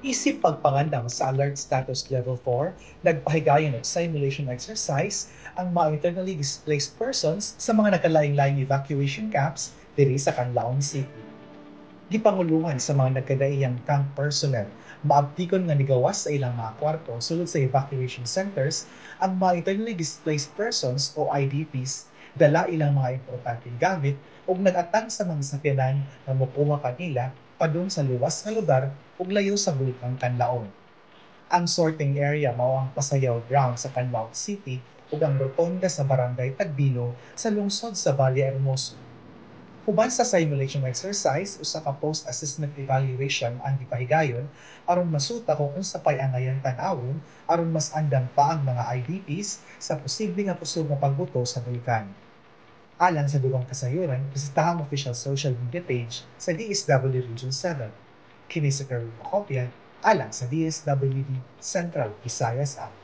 Isip pagpangandam sa Alert Status Level 4, nagpahigayon og simulation exercise ang mga internally displaced persons sa mga nakalaing-laing evacuation camps diri sa Canlaon City. Gipanguluhan sa mga nagkadaiyang camp personnel, maabtikon nga nigawas sa ilang mga kwarto sulod sa evacuation centers ang mga internally displaced persons o IDPs, dala ilang mga importanteng gamit ug nag-atang sa mga sakyanan nga mokuha kanila padung sa luwas nga lugar ug layo sa bulkang Kanlaon. Ang sorting area mao ang pasayaw ground sa Canlaon City ug ang rotonda sa Barangay Tagbilo sa lungsod sa Valle Hermoso. Huban sa simulation exercise, usa ka post-assessment evaluation ang gipahigayon aron masuta kung unsa pay ang ngayang tan-awon aron mas andam pa ang mga IDPs sa posible nga kusog nga pagbuto sa bulkan. Alang sa dugang kasayuran, bisitahang official social media page sa DSWD Region 7. Kini sa Carol Kopya, alang sa DSWD Central Visayas Act.